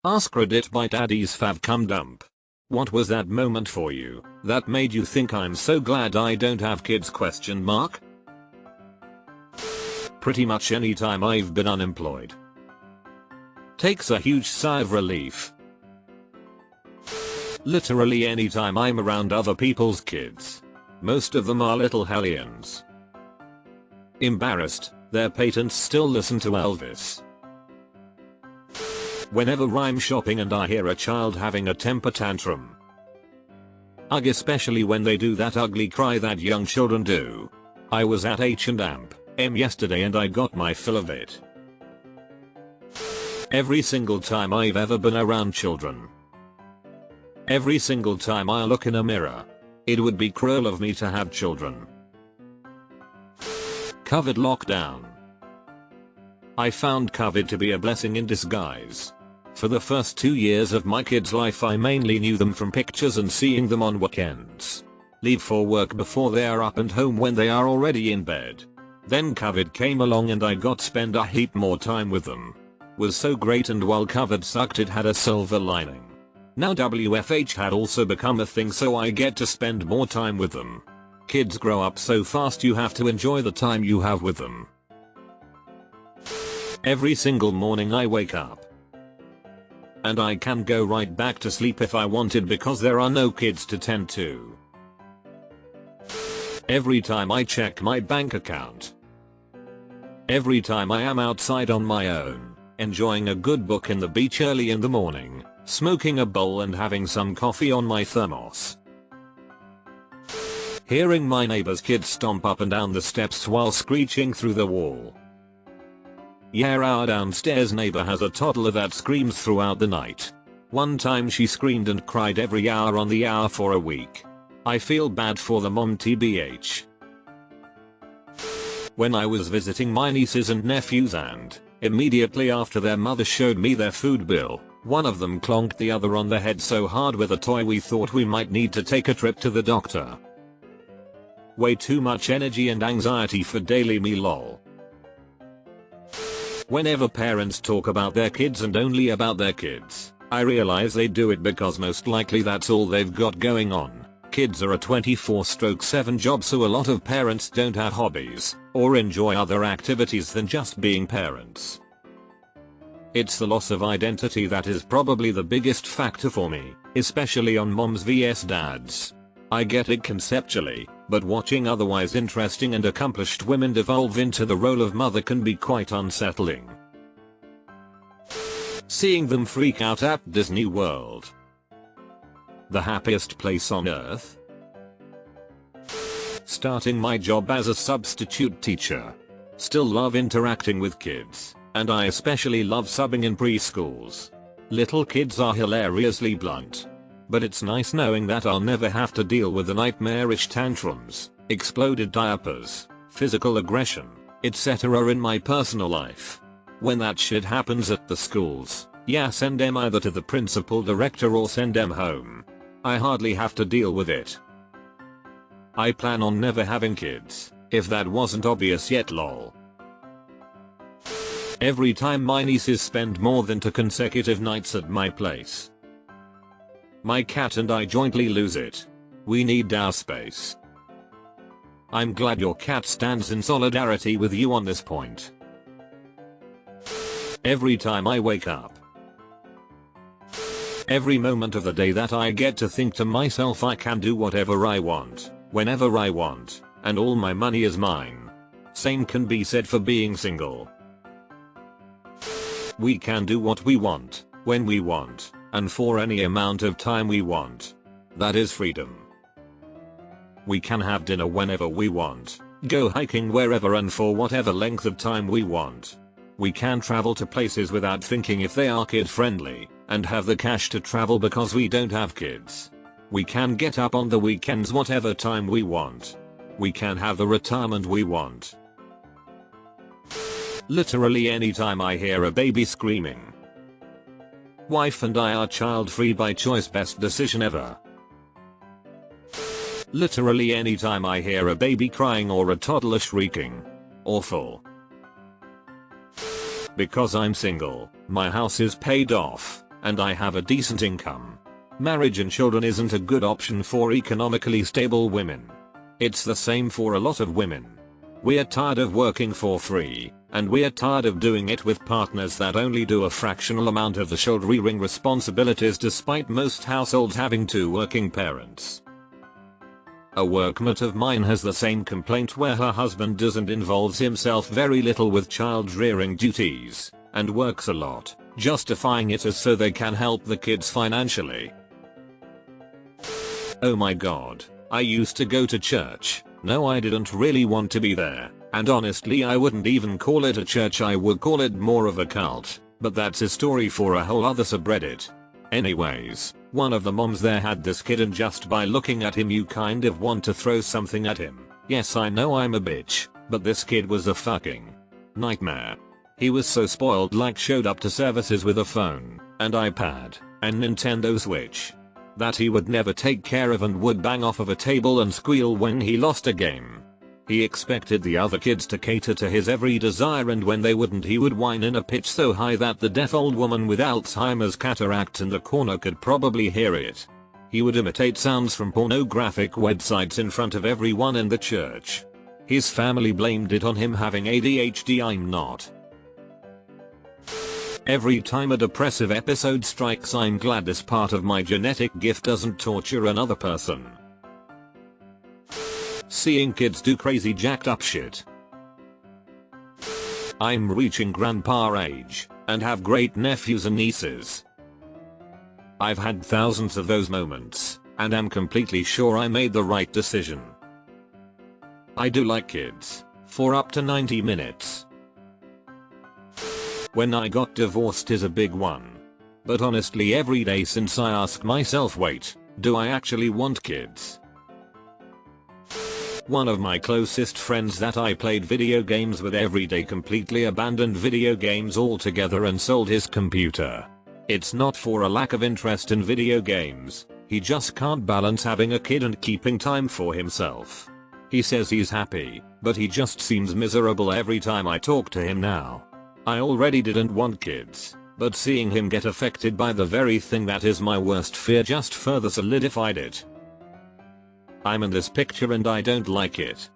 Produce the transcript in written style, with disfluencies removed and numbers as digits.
AskReddit by Daddy's Fab Cum Dump. What was that moment for you that made you think I'm so glad I don't have kids ? Pretty much any time I've been unemployed. Takes a huge sigh of relief. Literally any time I'm around other people's kids. Most of them are little hellions. Embarrassed, their patents still listen to Elvis. Whenever I'm shopping and I hear a child having a temper tantrum. Ugh, especially when they do that ugly cry that young children do. I was at H&M yesterday and I got my fill of it. Every single time I've ever been around children. Every single time I look in a mirror. It would be cruel of me to have children. COVID lockdown. I found COVID to be a blessing in disguise. For the first 2 years of my kids' life I mainly knew them from pictures and seeing them on weekends. Leave for work before they are up and home when they are already in bed. Then COVID came along and I got to spend a heap more time with them. Was so great, and while COVID sucked it had a silver lining. Now WFH had also become a thing, so I get to spend more time with them. Kids grow up so fast, you have to enjoy the time you have with them. Every single morning I wake up. And I can go right back to sleep if I wanted because there are no kids to tend to. Every time I check my bank account. Every time I am outside on my own, enjoying a good book in the beach early in the morning, smoking a bowl and having some coffee on my thermos. Hearing my neighbor's kids stomp up and down the steps while screeching through the wall. Yeah, our downstairs neighbor has a toddler that screams throughout the night. One time she screamed and cried every hour on the hour for a week. I feel bad for the mom tbh. When I was visiting my nieces and nephews and, immediately after their mother showed me their food bill, one of them clonked the other on the head so hard with a toy we thought we might need to take a trip to the doctor. Way too much energy and anxiety for daily me lol. Whenever parents talk about their kids and only about their kids, I realize they do it because most likely that's all they've got going on. Kids are a 24/7 job, so a lot of parents don't have hobbies or enjoy other activities than just being parents. It's the loss of identity that is probably the biggest factor for me, especially on moms vs dads. I get it conceptually, but watching otherwise interesting and accomplished women devolve into the role of mother can be quite unsettling. Seeing them freak out at Disney World. The happiest place on earth. Starting my job as a substitute teacher. Still love interacting with kids, and I especially love subbing in preschools. Little kids are hilariously blunt. But it's nice knowing that I'll never have to deal with the nightmarish tantrums, exploded diapers, physical aggression, etc. in my personal life. When that shit happens at the schools, yeah, send them either to the principal director or send them home. I hardly have to deal with it. I plan on never having kids, if that wasn't obvious yet lol. Every time my nieces spend more than 2 consecutive nights at my place. My cat and I jointly lose it. We need our space. I'm glad your cat stands in solidarity with you on this point. Every time I wake up. Every moment of the day that I get to think to myself I can do whatever I want, whenever I want, and all my money is mine. Same can be said for being single. We can do what we want, when we want, and for any amount of time we want. That is freedom. We can have dinner whenever we want, go hiking wherever and for whatever length of time we want. We can travel to places without thinking if they are kid friendly, and have the cash to travel because we don't have kids. We can get up on the weekends whatever time we want. We can have the retirement we want. Literally anytime I hear a baby screaming. Wife and I are child free by choice, best decision ever. Literally anytime I hear a baby crying or a toddler shrieking. Awful. Because I'm single, my house is paid off, and I have a decent income. Marriage and children isn't a good option for economically stable women. It's the same for a lot of women. We're tired of working for free, and we're tired of doing it with partners that only do a fractional amount of the shouldering responsibilities despite most households having 2 working parents. A workmate of mine has the same complaint where her husband doesn't involve himself very little with child rearing duties, and works a lot, justifying it as so they can help the kids financially. Oh my god, I used to go to church. No, I didn't really want to be there, and honestly I wouldn't even call it a church, I would call it more of a cult, but that's a story for a whole other subreddit. Anyways, one of the moms there had this kid and just by looking at him you kind of want to throw something at him. Yes, I know I'm a bitch, but this kid was a fucking nightmare. He was so spoiled, like showed up to services with a phone, an iPad, and Nintendo Switch that he would never take care of and would bang off of a table and squeal when he lost a game. He expected the other kids to cater to his every desire, and when they wouldn't he would whine in a pitch so high that the deaf old woman with Alzheimer's cataracts in the corner could probably hear it. He would imitate sounds from pornographic websites in front of everyone in the church. His family blamed it on him having ADHD. I'm not. Every time a depressive episode strikes, I'm glad this part of my genetic gift doesn't torture another person. Seeing kids do crazy jacked up shit. I'm reaching grandpa age, and have great nephews and nieces. I've had thousands of those moments, and am completely sure I made the right decision. I do like kids, for up to 90 minutes. When I got divorced is a big one. But honestly every day since I ask myself, wait, do I actually want kids? One of my closest friends that I played video games with every day completely abandoned video games altogether and sold his computer. It's not for a lack of interest in video games, he just can't balance having a kid and keeping time for himself. He says he's happy, but he just seems miserable every time I talk to him now. I already didn't want kids, but seeing him get affected by the very thing that is my worst fear just further solidified it. I'm in this picture and I don't like it.